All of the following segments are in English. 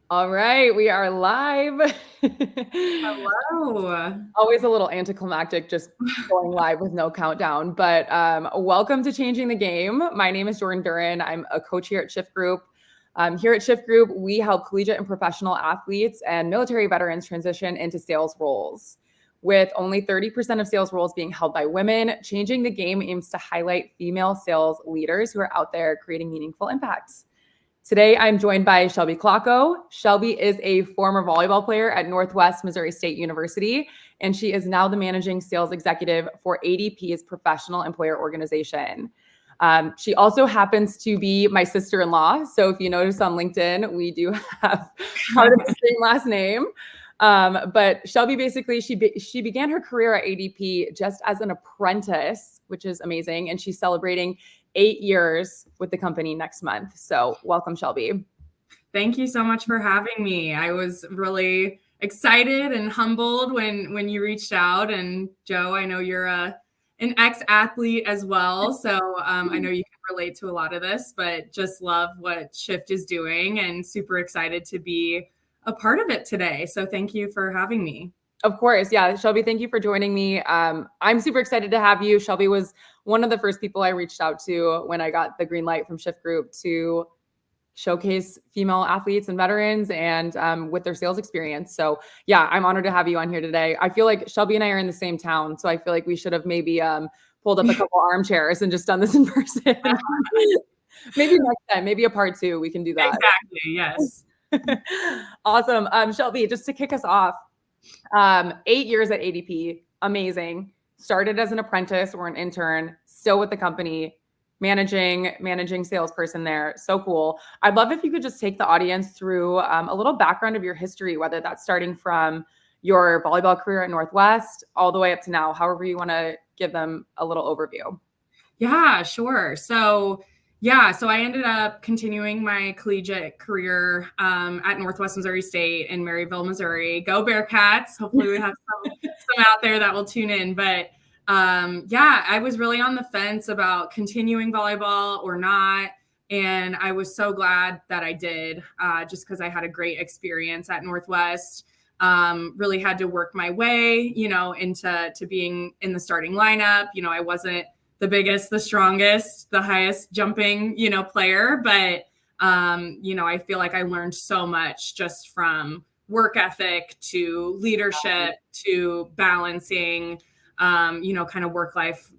All right, we are live. Hello. Always a little anticlimactic just going live with no countdown, but welcome to Changing the Game. My name is Jordan Duran. I'm a coach here at Shift Group. Here at Shift Group, we help collegiate and professional athletes and military veterans transition into sales roles. With only 30% of sales roles being held by women, Changing the Game aims to highlight female sales leaders who are out there creating meaningful impacts. Today, I'm joined by Shelby Klocko. Shelby is a former volleyball player at Northwest Missouri State University, and she is now the managing sales executive for ADP's professional employer organization. She also happens to be my sister-in-law. So if you notice on LinkedIn, we do have part of the same last name. But Shelby basically, she began her career at ADP just as an apprentice, which is amazing. And she's celebrating 8 years with the company next month. So welcome, Shelby. Thank you so much for having me. I was really excited and humbled when you reached out. And Joe, I know you're an ex-athlete as well. So I know you can relate to a lot of this, but just love what Shift is doing and super excited to be a part of it today. So thank you for having me. Of course. Yeah. Shelby, thank you for joining me. I'm super excited to have you. Shelby was one of the first people I reached out to when I got the green light from Shift Group to showcase female athletes and veterans and with their sales experience. So yeah, I'm honored to have you on here today. I feel like Shelby and I are in the same town. So I feel like we should have maybe pulled up a couple armchairs and just done this in person. Maybe next time, maybe a part 2, we can do that. Exactly. Yes. Awesome. Shelby, just to kick us off, 8 years at ADP, amazing. Started as an apprentice or an intern, still with the company, managing salesperson there. So cool. I'd love if you could just take the audience through a little background of your history, whether that's starting from your volleyball career at Northwest all the way up to now, however you want to give them a little overview. Yeah, sure. So I ended up continuing my collegiate career at Northwest Missouri State in Maryville, Missouri. Go Bearcats! Hopefully, we have some out there that will tune in. But I was really on the fence about continuing volleyball or not, and I was so glad that I did, just because I had a great experience at Northwest. Really had to work my way, into being in the starting lineup. I wasn't the biggest, the strongest, the highest jumping, player. But, I feel like I learned so much just from work ethic to leadership to balancing, kind of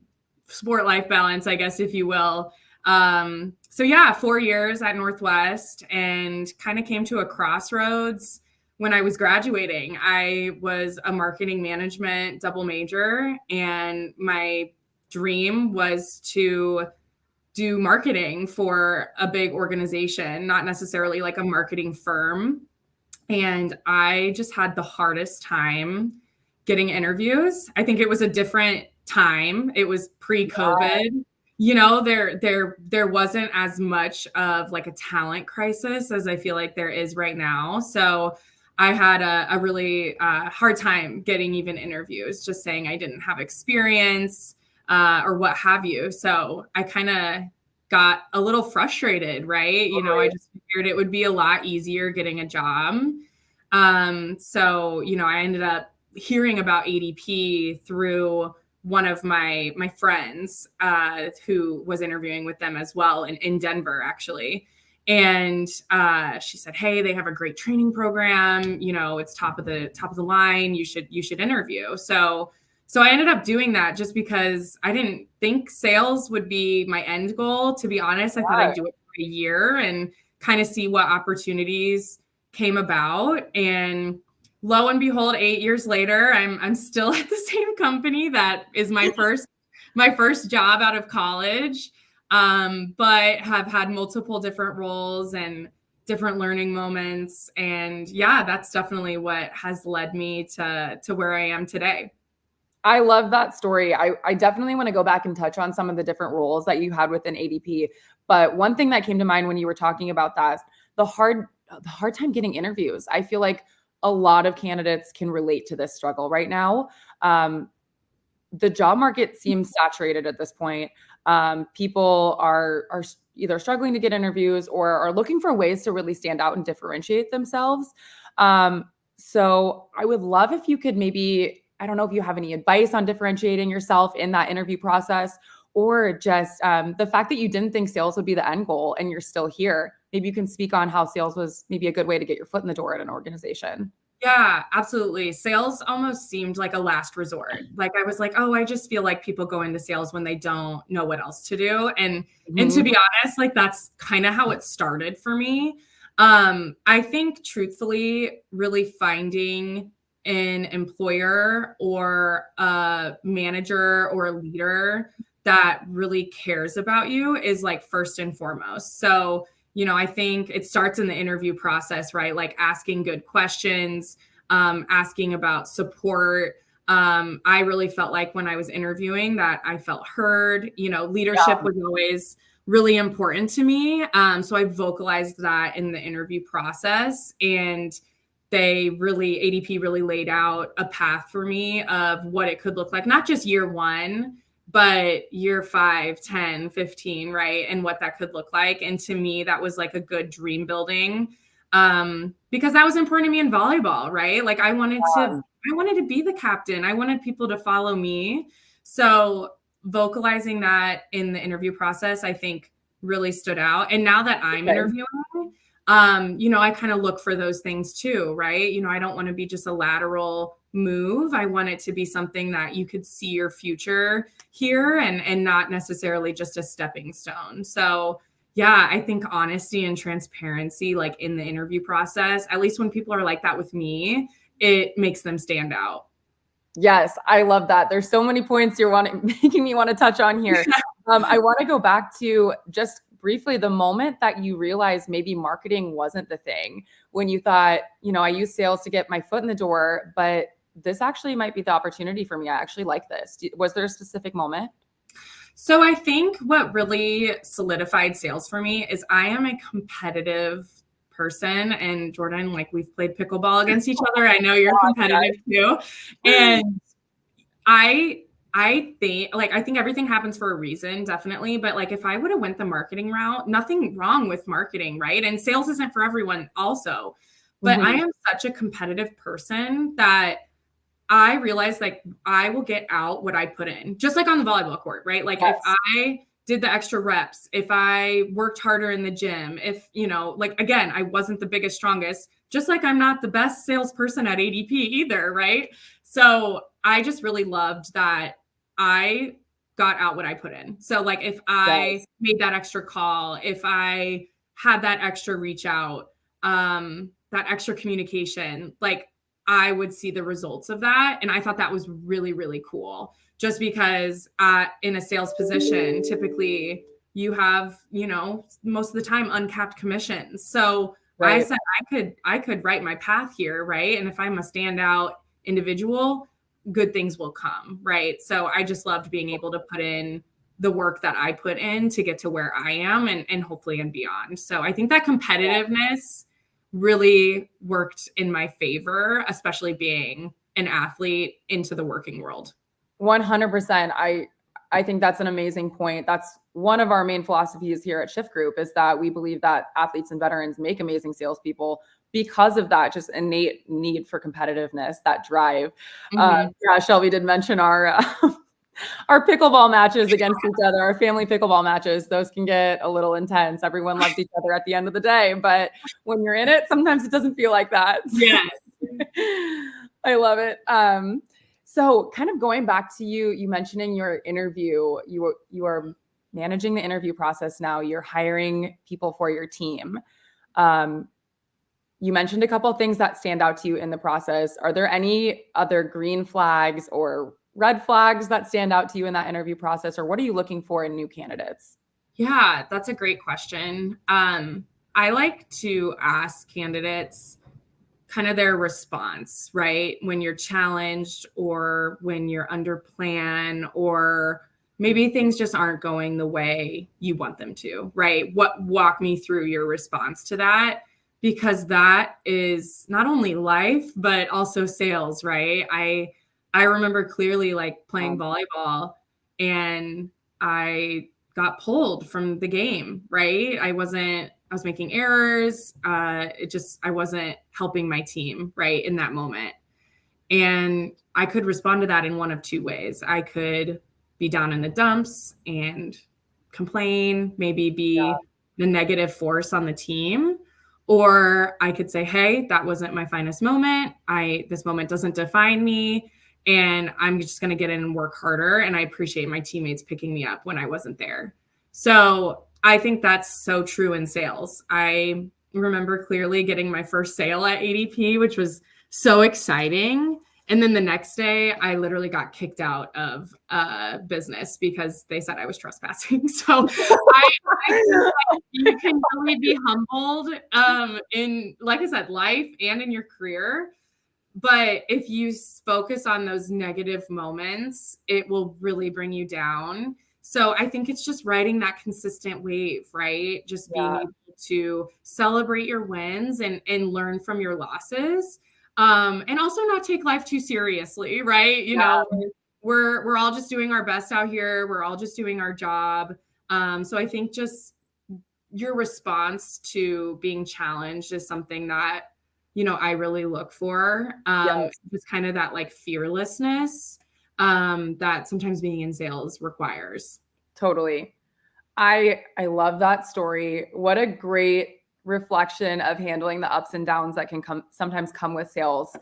sport life balance, I guess, if you will. 4 years at Northwest and kind of came to a crossroads when I was graduating. I was a marketing management double major, and my dream was to do marketing for a big organization, not necessarily like a marketing firm. And I just had the hardest time getting interviews. I think it was a different time. It was pre-COVID. There wasn't as much of like a talent crisis as I feel like there is right now. So I had a really hard time getting even interviews, just saying I didn't have experience or what have you. So I kind of got a little frustrated, right? I just figured it would be a lot easier getting a job. I ended up hearing about ADP through one of my friends who was interviewing with them as well in Denver, actually. And she said, "Hey, they have a great training program. It's top of the line. You should interview." So I ended up doing that just because I didn't think sales would be my end goal. To be honest, I thought I'd do it for a year and kind of see what opportunities came about. And lo and behold, 8 years later, I'm still at the same company that is my first job out of college, but have had multiple different roles and different learning moments. And yeah, that's definitely what has led me to where I am today. I love that story. I definitely want to go back and touch on some of the different roles that you had within ADP. But one thing that came to mind when you were talking about that, the hard time getting interviews. I feel like a lot of candidates can relate to this struggle right now. The job market seems saturated at this point. People are either struggling to get interviews or are looking for ways to really stand out and differentiate themselves. So I would love if you could maybe, I don't know if you have any advice on differentiating yourself in that interview process, or just the fact that you didn't think sales would be the end goal and you're still here. Maybe you can speak on how sales was maybe a good way to get your foot in the door at an organization. Yeah, absolutely. Sales almost seemed like a last resort. Like I was like, oh, I just feel like people go into sales when they don't know what else to do. And to be honest, like that's kind of how it started for me. I think truthfully, really finding an employer or a manager or a leader that really cares about you is like first and foremost. So I think it starts in the interview process, right? Like asking good questions, asking about support. I really felt like when I was interviewing that I felt heard. Leadership was always really important to me. So I vocalized that in the interview process, and ADP really laid out a path for me of what it could look like, not just year one, but year 5, 10, 15, right? And what that could look like. And to me, that was like a good dream building, because that was important to me in volleyball, right? Like I wanted to be the captain. I wanted people to follow me. So vocalizing that in the interview process, I think really stood out. And now that I'm interviewing, I kind of look for those things too, right? I don't want to be just a lateral move. I want it to be something that you could see your future here and not necessarily just a stepping stone. So yeah, I think honesty and transparency, like in the interview process, at least when people are like that with me, it makes them stand out. Yes, I love that. There's so many points you're making me want to touch on here. I want to go back to just briefly the moment that you realized maybe marketing wasn't the thing, when you thought, I use sales to get my foot in the door, but this actually might be the opportunity for me. I actually like this. Was there a specific moment? So I think what really solidified sales for me is I am a competitive person, and Jordan, like we've played pickleball against each other. I know you're competitive too. And I think everything happens for a reason, definitely. But like, if I would have went the marketing route, nothing wrong with marketing, right? And sales isn't for everyone also, but I am such a competitive person that I realized like I will get out what I put in, just like on the volleyball court, right? Like if I did the extra reps, if I worked harder in the gym, if, like, again, I wasn't the biggest, strongest, just like I'm not the best salesperson at ADP either, right? So I just really loved that I got out what I put in. So like if I made that extra call, if I had that extra reach out, that extra communication, like I would see the results of that. And I thought that was really, really cool, just because in a sales position, typically you have, most of the time uncapped commissions. So I said I could write my path here, right? And if I'm a standout individual, good things will come, right? So I just loved being able to put in the work that I put in to get to where I am and hopefully and beyond. So I think that competitiveness really worked in my favor, especially being an athlete into the working world. 100%. I think that's an amazing point. That's one of our main philosophies here at Shift Group, is that we believe that athletes and veterans make amazing salespeople because of that just innate need for competitiveness, that drive. Yeah, Shelby did mention our pickleball matches against each other, our family pickleball matches. Those can get a little intense. Everyone loves each other at the end of the day, but when you're in it, sometimes it doesn't feel like that. Yes. I love it. So kind of going back to you mentioning your interview, you are managing the interview process now. You're hiring people for your team. You mentioned a couple of things that stand out to you in the process. Are there any other green flags or red flags that stand out to you in that interview process, or what are you looking for in new candidates? Yeah, that's a great question. I like to ask candidates kind of their response, right? When you're challenged or when you're under plan, or maybe things just aren't going the way you want them to, right? Walk me through your response to that, because that is not only life, but also sales, right? I remember clearly like playing volleyball, and I got pulled from the game, right? I was making errors. I wasn't helping my team, right, in that moment. And I could respond to that in one of two ways. I could be down in the dumps and complain, maybe be the negative force on the team. Or I could say, hey, that wasn't my finest moment. This moment doesn't define me. And I'm just going to get in and work harder. And I appreciate my teammates picking me up when I wasn't there. So I think that's so true in sales. I remember clearly getting my first sale at ADP, which was so exciting. And then the next day, I literally got kicked out of business because they said I was trespassing. So I feel like you can really be humbled in, like I said, life and in your career. But if you focus on those negative moments, it will really bring you down. So I think it's just riding that consistent wave, right? Just being able to celebrate your wins and learn from your losses. And also not take life too seriously, right? You know, we're all just doing our best out here. We're all just doing our job. So I think just your response to being challenged is something that, you know, I really look for. Just kind of that like fearlessness that sometimes being in sales requires. Totally. I love that story. What a great reflection of handling the ups and downs that can sometimes come with sales.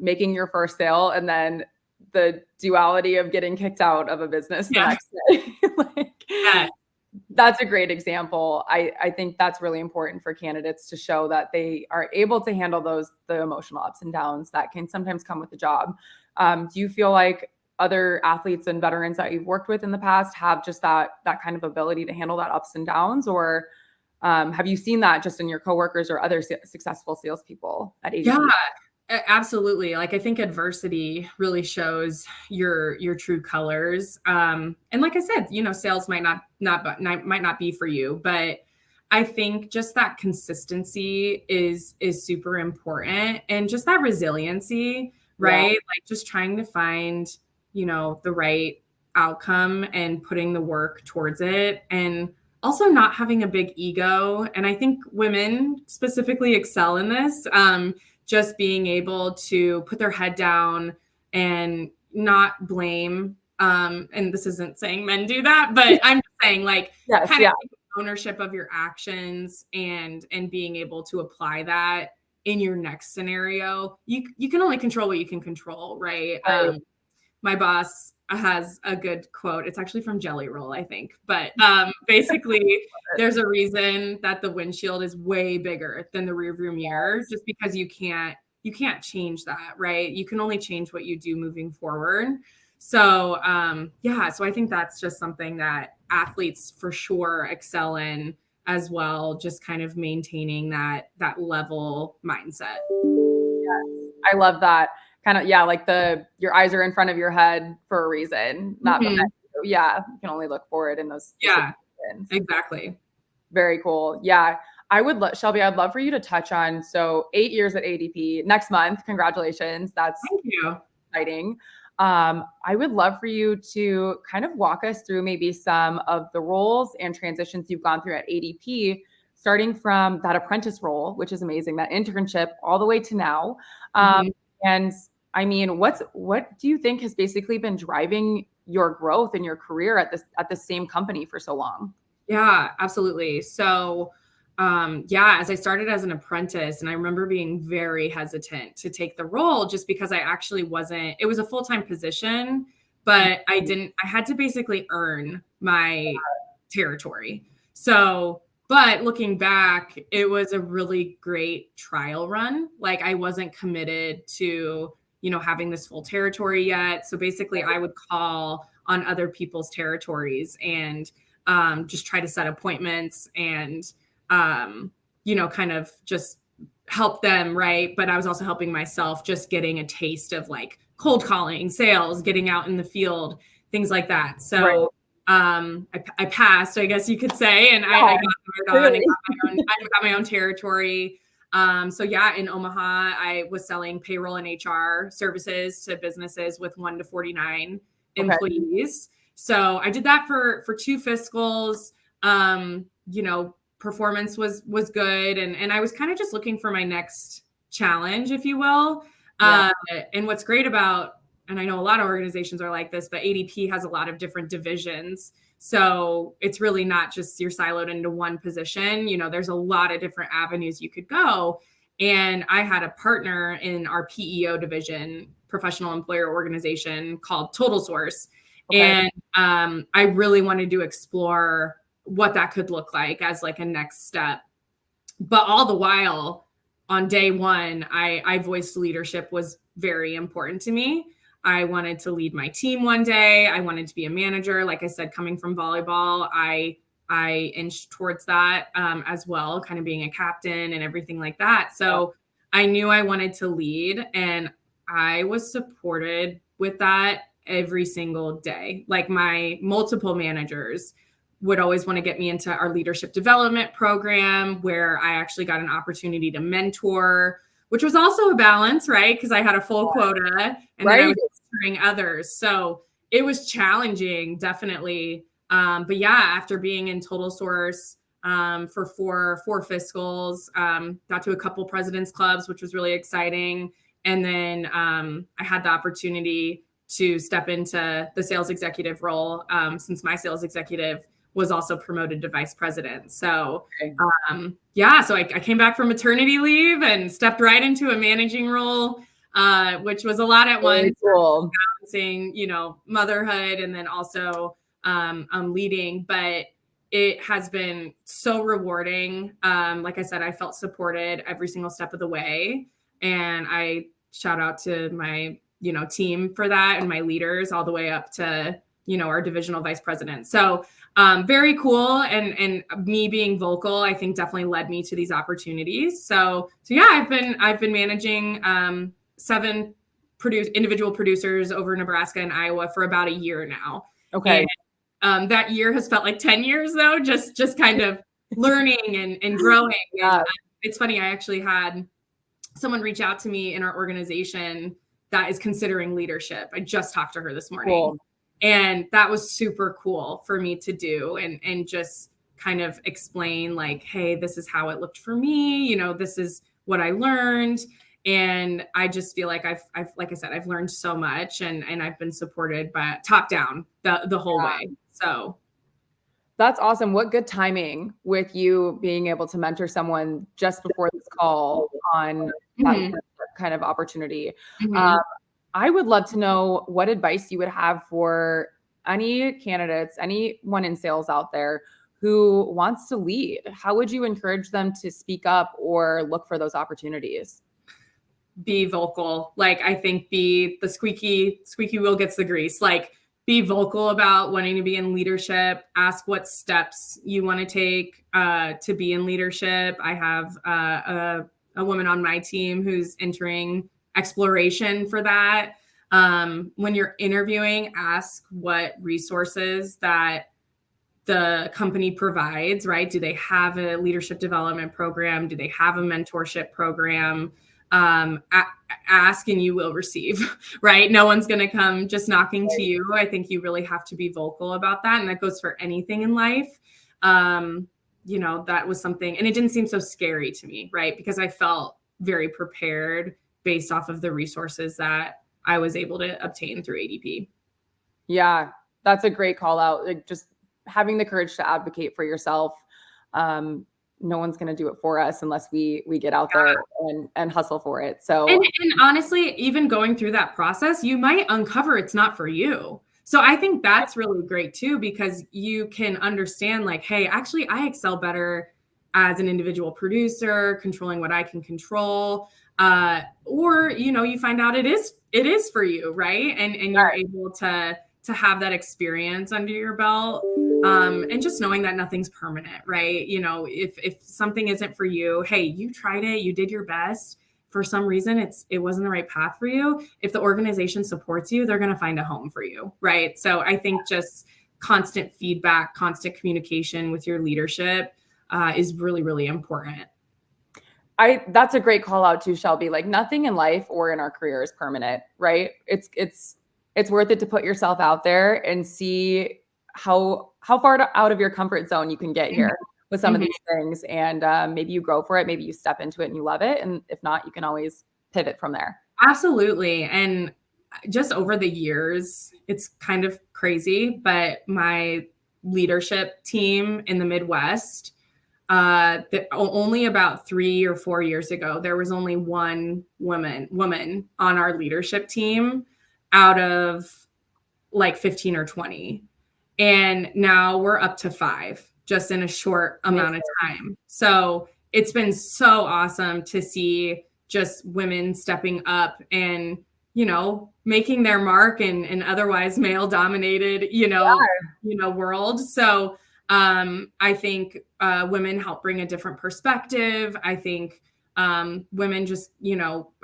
Making your first sale and then the duality of getting kicked out of a business the next day. That's a great example. I think that's really important for candidates to show that they are able to handle the emotional ups and downs that can sometimes come with the job. Do you feel like other athletes and veterans that you've worked with in the past have just that kind of ability to handle that ups and downs? Or have you seen that just in your coworkers or other successful salespeople at ADP? Yeah, absolutely. Like, I think adversity really shows your true colors. And like I said, you know, sales might not be for you, but I think just that consistency is super important, and just that resiliency, right? Like just trying to find, you know, the right outcome and putting the work towards it, and also not having a big ego. And I think women specifically excel in this. Just being able to put their head down and not blame. And this isn't saying men do that, but I'm just saying like kind of ownership of your actions and being able to apply that in your next scenario. You can only control what you can control, right? My boss has a good quote. It's actually from Jelly Roll, I think. But basically, there's a reason that the windshield is way bigger than the rearview mirror, just because you can't change that, right? You can only change what you do moving forward. So so I think that's just something that athletes for sure excel in as well, just kind of maintaining that level mindset. Yes, I love that. Kind of, like your eyes are in front of your head for a reason, not behind you. Yeah, you can only look forward in those situations. Exactly. Very cool. Yeah, Shelby, I'd love for you to touch on, so 8 years at ADP next month. Congratulations. That's Thank you. Exciting. I would love for you to kind of walk us through maybe some of the roles and transitions you've gone through at ADP, starting from that apprentice role, which is amazing, that internship, all the way to now. And I mean, what do you think has basically been driving your growth in your career at the same company for so long? Yeah, absolutely. So, as I started as an apprentice, and I remember being very hesitant to take the role just because I actually it was a full-time position, but I had to basically earn my territory. So, but looking back, it was a really great trial run. Like, I wasn't committed to, you know, having this full territory yet. So basically I would call on other people's territories and just try to set appointments and, you know, kind of just help them. Right. But I was also helping myself, just getting a taste of like cold calling, sales, getting out in the field, things like that. So I passed, I guess you could say, and I got hired on and got my own territory. In Omaha, I was selling payroll and HR services to businesses with 1 to 49 employees. So I did that for 2 fiscals. You know, performance was good. And I was kind of just looking for my next challenge, if you will. Yeah. And what's great about, and I know a lot of organizations are like this, but ADP has a lot of different divisions. So it's really not just you're siloed into one position. You know, there's a lot of different avenues you could go. And I had a partner in our PEO division, professional employer organization, called Total Source. Okay. And I really wanted to explore what that could look like as like a next step. But all the while, on day one, I voiced leadership was very important to me. I wanted to lead my team one day. I wanted to be a manager. Like I said, coming from volleyball, I inched towards that as well, kind of being a captain and everything like that. So I knew I wanted to lead, and I was supported with that every single day. Like my multiple managers would always want to get me into our leadership development program, where I actually got an opportunity to mentor, which was also a balance, right? Because I had a full quota and then I was mentoring others. So it was challenging, definitely. But yeah, after being in Total Source for four fiscals, got to a couple President's Clubs, which was really exciting. And then I had the opportunity to step into the sales executive role, since my sales executive was also promoted to vice president. So yeah, so I came back from maternity leave and stepped right into a managing role, which was a lot at once. Cool. Balancing, you know, motherhood and then also leading, but it has been so rewarding. Like I said, I felt supported every single step of the way, and I shout out to my, you know, team for that, and my leaders all the way up to, you know, our divisional vice president. So very cool. And me being vocal, I think definitely led me to these opportunities. So yeah, I've been managing 7 individual producers over Nebraska and Iowa for about a year now. Okay. And that year has felt like 10 years though, just kind of learning and growing. Yeah. And it's funny, I actually had someone reach out to me in our organization that is considering leadership. I just talked to her this morning. Cool. And that was super cool for me to do, and just kind of explain like, hey, this is how it looked for me. You know, this is what I learned. And I just feel like I've like I said, I've learned so much, and I've been supported by top down the whole way. So that's awesome. What good timing with you being able to mentor someone just before this call on that kind of opportunity. I would love to know what advice you would have for any candidates, anyone in sales out there who wants to lead. How would you encourage them to speak up or look for those opportunities? Be vocal. Like, I think be the squeaky wheel gets the grease. Like, be vocal about wanting to be in leadership. Ask what steps you want to take to be in leadership. I have a woman on my team who's entering exploration for that. When you're interviewing, ask what resources that the company provides, right? Do they have a leadership development program? Do they have a mentorship program? Ask and you will receive, right? No one's going to come just knocking to you. I think you really have to be vocal about that. And that goes for anything in life. You know, that was something, and it didn't seem so scary to me, right? Because I felt very prepared based off of the resources that I was able to obtain through ADP. Yeah, that's a great call out. Like, just having the courage to advocate for yourself. No one's going to do it for us unless we get out there and hustle for it. So, and honestly, even going through that process, you might uncover it's not for you. So I think that's really great too, because you can understand like, hey, actually I excel better as an individual producer, controlling what I can control. Or, you know, you find out it is for you, right? And you're able to have that experience under your belt. And just knowing that nothing's permanent, right? You know, if something isn't for you, hey, you tried it, you did your best. For some reason, it wasn't the right path for you. If the organization supports you, they're going to find a home for you, right? So I think just constant feedback, constant communication with your leadership is really, really important. That's a great call out too, Shelby. Like, nothing in life or in our career is permanent, right? It's it's worth it to put yourself out there and see how far out of your comfort zone you can get here with some of these things. And maybe you grow for it. Maybe you step into it and you love it. And if not, you can always pivot from there. Absolutely. And just over the years, it's kind of crazy, but my leadership team in the Midwest, only about 3 or 4 years ago, there was only one woman on our leadership team out of like 15 or 20. And now we're up to 5 just in a short amount of time. So it's been so awesome to see just women stepping up and, making their mark in an otherwise male dominated, world. So I think women help bring a different perspective. I think women just,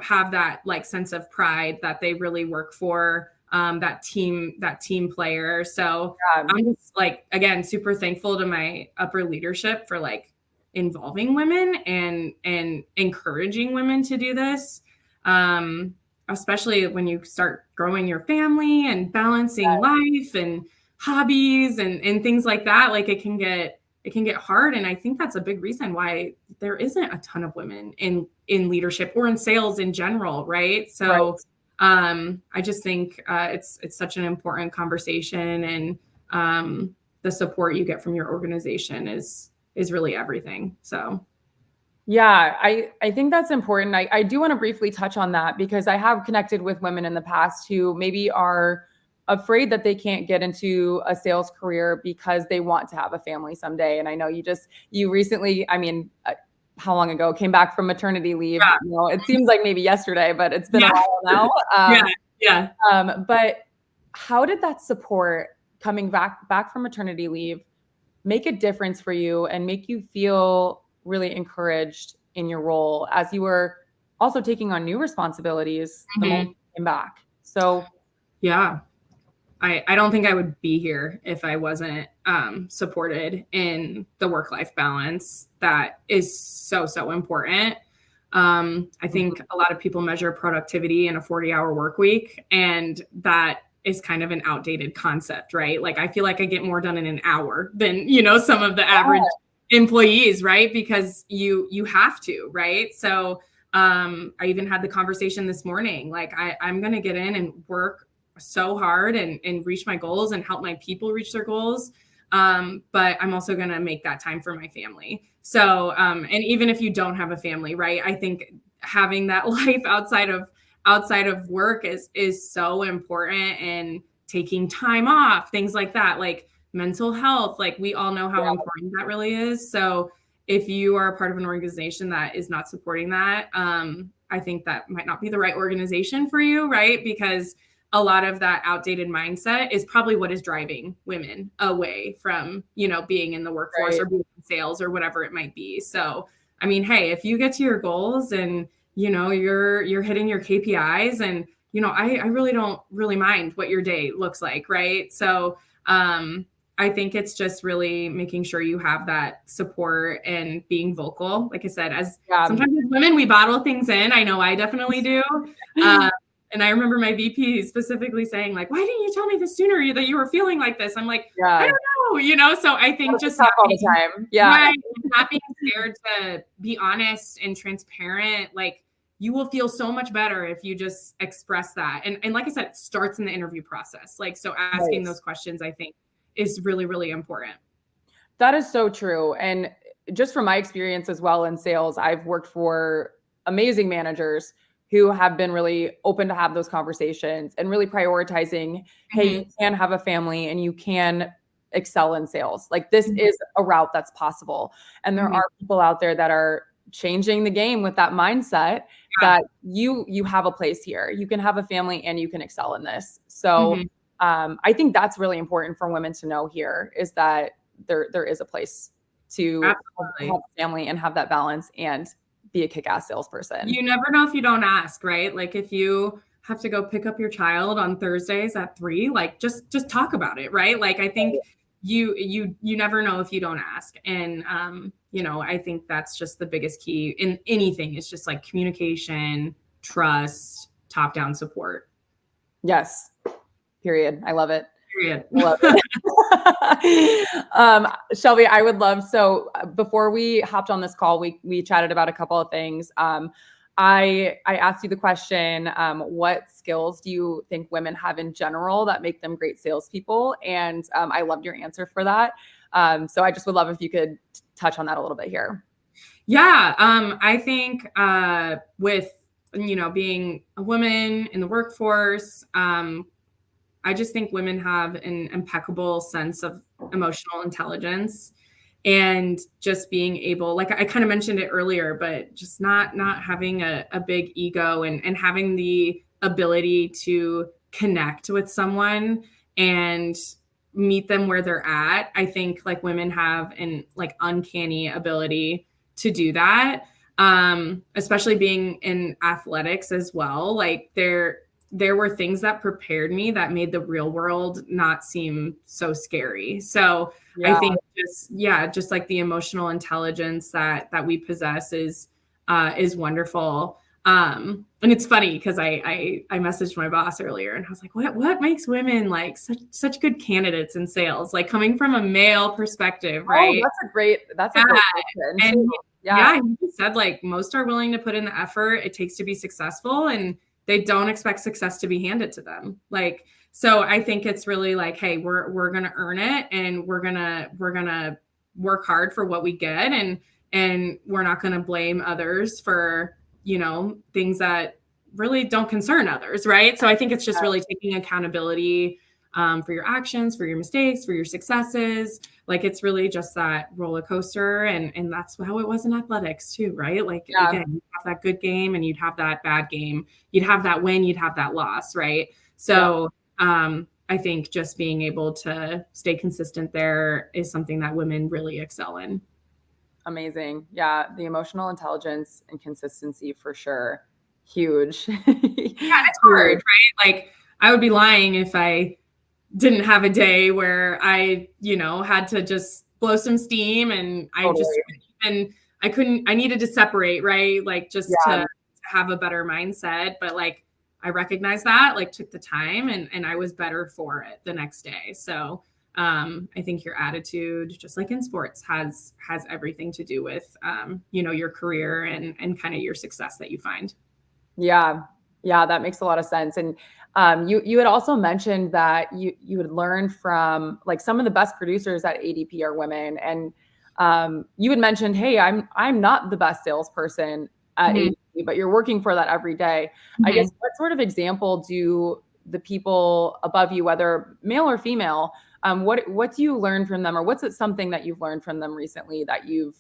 have that like sense of pride that they really work for that team player. So I'm just like, again, super thankful to my upper leadership for like involving women and encouraging women to do this. Especially when you start growing your family and balancing life and hobbies and things like that. Like it can get hard. And I think that's a big reason why there isn't a ton of women in leadership or in sales in general. Right. So I just think it's such an important conversation, and the support you get from your organization is really everything. So. Yeah, I think that's important. I do want to briefly touch on that because I have connected with women in the past who maybe are afraid that they can't get into a sales career because they want to have a family someday. And I know you recently, how long ago, came back from maternity leave? Yeah. It seems like maybe yesterday, but it's been a while now. But how did that support coming back from maternity leave make a difference for you and make you feel really encouraged in your role as you were also taking on new responsibilities the moment you came back? So yeah, I don't think I would be here if I wasn't supported in the work-life balance that is so important. I think a lot of people measure productivity in a 40-hour work week, and that is kind of an outdated concept, right? Like I feel like I get more done in an hour than, some of the average employees, right? Because you have to, right? So I even had the conversation this morning, like I'm going to get in and work so hard and reach my goals and help my people reach their goals. But I'm also going to make that time for my family. So, and even if you don't have a family, right? I think having that life outside of work is so important, and taking time off, things like that, like mental health, like we all know how important that really is. So if you are a part of an organization that is not supporting that, I think that might not be the right organization for you, right? Because a lot of that outdated mindset is probably what is driving women away from, being in the workforce or being in sales or whatever it might be. So, I mean, hey, if you get to your goals and, you're hitting your KPIs and, I really don't really mind what your day looks like. Right. So, I think it's just really making sure you have that support and being vocal. Like I said, sometimes as women, we bottle things in. I know I definitely do. And I remember my VP specifically saying, like, why didn't you tell me this sooner that you were feeling like this? I'm like, I don't know, so I think just all the time. not being scared to be honest and transparent, like you will feel so much better if you just express that. And like I said, it starts in the interview process. Like, so asking those questions, I think, is really, really important. That is so true. And just from my experience as well in sales, I've worked for amazing managers who have been really open to have those conversations and really prioritizing, hey, you can have a family and you can excel in sales. Like this is a route that's possible. And there are people out there that are changing the game with that mindset that you have a place here. You can have a family and you can excel in this. So I think that's really important for women to know here, is that there is a place to have a family and have that balance and be a kick-ass salesperson. You never know if you don't ask, right? Like if you have to go pick up your child on Thursdays at 3, like just talk about it, right? Like I think you never know if you don't ask. And I think that's just the biggest key in anything. It's just like communication, trust, top-down support. Yes. Period. I love it. Period. I love it. Shelby, I would love, so before we hopped on this call, we chatted about a couple of things. I asked you the question, what skills do you think women have in general that make them great salespeople? And I loved your answer for that. So I just would love if you could touch on that a little bit here. Yeah, I think with, being a woman in the workforce, I just think women have an impeccable sense of emotional intelligence, and just being able, like I kind of mentioned it earlier, but just not having a big ego, and having the ability to connect with someone and meet them where they're at. I think like women have an like uncanny ability to do that. Especially being in athletics as well. Like there were things that prepared me that made the real world not seem so scary. So I think just like the emotional intelligence that we possess is wonderful. And it's funny because I messaged my boss earlier and I was like, what makes women like such good candidates in sales? Like coming from a male perspective, right? Oh, that's a great question. And he said like most are willing to put in the effort it takes to be successful, and they don't expect success to be handed to them. Like, so I think it's really like, hey, we're going to earn it, and we're going to work hard for what we get. And we're not going to blame others for, things that really don't concern others. Right. So I think it's just really taking accountability for your actions, for your mistakes, for your successes. Like, it's really just that roller coaster. And that's how it was in athletics too, right? Like, again, you'd have that good game and you'd have that bad game. You'd have that win, you'd have that loss, right? So I think just being able to stay consistent there is something that women really excel in. Amazing. Yeah. The emotional intelligence and consistency for sure. Huge. Yeah, it's hard, right? Like, I would be lying if I didn't have a day where I, had to just blow some steam, and I needed to separate, right? Like just to have a better mindset. But like, I recognized that, like took the time, and I was better for it the next day. So I think your attitude, just like in sports, has everything to do with, your career and kind of your success that you find. Yeah. Yeah. That makes a lot of sense. And you had also mentioned that you would learn from like some of the best producers at ADP are women. And you had mentioned, hey, I'm not the best salesperson at ADP, but you're working for that every day. I guess what sort of example do the people above you, whether male or female, what do you learn from them, or what's it something that you've learned from them recently that you've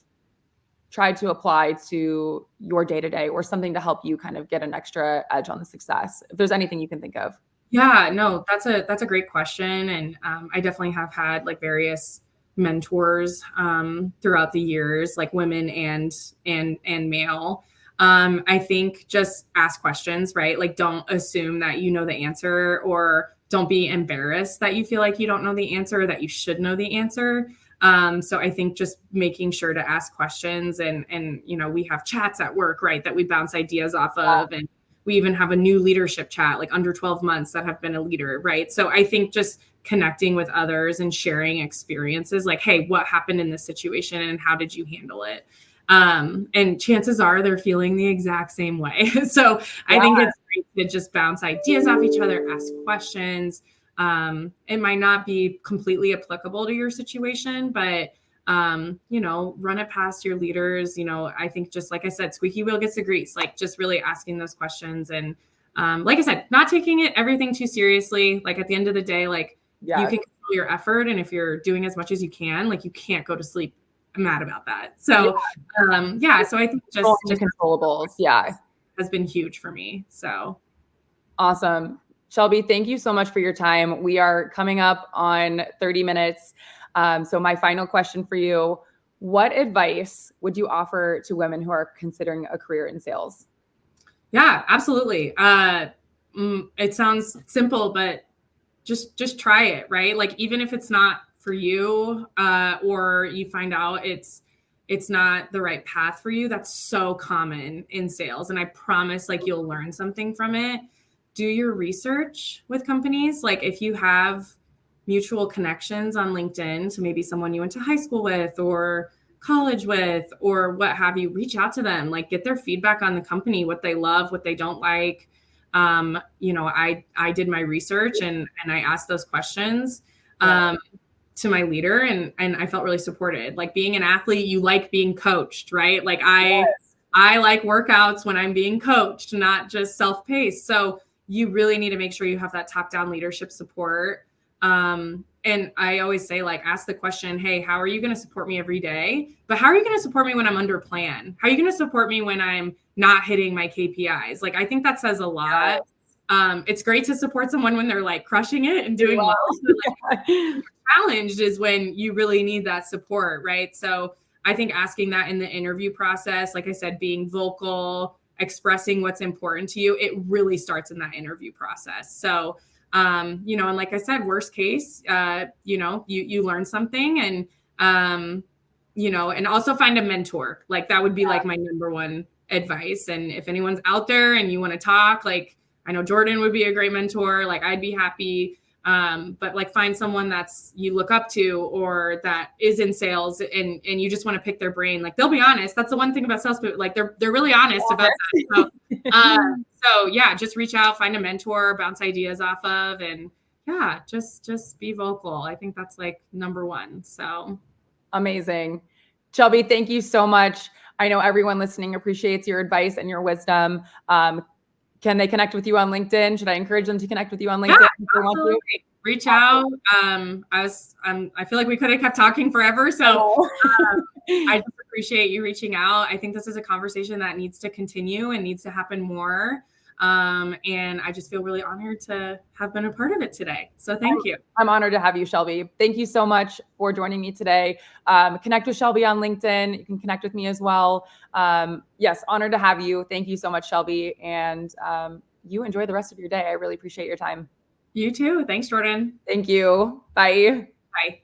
tried to apply to your day-to-day, or something to help you kind of get an extra edge on the success? If there's anything you can think of. Yeah, no, that's a great question. And I definitely have had like various mentors throughout the years, like women and male. I think just ask questions, right? Like, don't assume that you know the answer, or don't be embarrassed that you feel like you don't know the answer, or that you should know the answer. So I think just making sure to ask questions, and we have chats at work, right, that we bounce ideas off of. And we even have a new leadership chat, like under 12 months that have been a leader, right? So I think just connecting with others and sharing experiences, like, hey, what happened in this situation and how did you handle it? And chances are they're feeling the exact same way. So I think it's great to just bounce ideas off each other, ask questions. It might not be completely applicable to your situation, but, run it past your leaders. I think, just like I said, squeaky wheel gets the grease, like just really asking those questions. And, like I said, not taking everything too seriously. Like, at the end of the day, like you can control your effort. And if you're doing as much as you can, like, you can't go to sleep mad about that. So, so I think just controllables. Has been huge for me. So awesome. Shelby, thank you so much for your time. We are coming up on 30 minutes. So my final question for you, what advice would you offer to women who are considering a career in sales? Yeah, absolutely. It sounds simple, but just try it, right? Like, even if it's not for you, or you find out it's not the right path for you, that's so common in sales. And I promise, like, you'll learn something from it. do your research with companies. Like if you have mutual connections on LinkedIn, so maybe someone you went to high school with or college with or what have you, reach out to them, like get their feedback on the company, what they love, what they don't like. I did my research and I asked those questions to my leader and I felt really supported. Like being an athlete, you like being coached, right? Like I like workouts when I'm being coached, not just self-paced. So you really need to make sure you have that top-down leadership support. And I always say, like, ask the question, hey, how are you going to support me every day? But how are you going to support me when I'm under plan? How are you going to support me when I'm not hitting my KPIs? Like, I think that says a lot. It's great to support someone when they're like crushing it and doing well. So, like, challenged is when you really need that support, right? So I think asking that in the interview process, like I said, being vocal, expressing what's important to you, it really starts in that interview process. So and like I said, worst case, you learn something and, and also find a mentor. Like that would be like my number one advice. And if anyone's out there and you want to talk, like I know Jordan would be a great mentor. Like I'd be happy. But like find someone that's you look up to or that is in sales and you just want to pick their brain. Like they'll be honest. That's the one thing about sales, but like they're really honest about that. So yeah, just reach out, find a mentor, bounce ideas off of, and yeah, just be vocal. I think that's like number one. So amazing. Shelby, thank you so much. I know everyone listening appreciates your advice and your wisdom. Can they connect with you on LinkedIn? Should I encourage them to connect with you on LinkedIn? Yeah, absolutely. Reach out. I feel like we could have kept talking forever. So I just appreciate you reaching out. I think this is a conversation that needs to continue and needs to happen more. And I just feel really honored to have been a part of it today. So thank you. I'm honored to have you, Shelby. Thank you so much for joining me today. Connect with Shelby on LinkedIn. You can connect with me as well. Yes, honored to have you. Thank you so much, Shelby. And you enjoy the rest of your day. I really appreciate your time. You too. Thanks, Jordan. Thank you. Bye. Bye.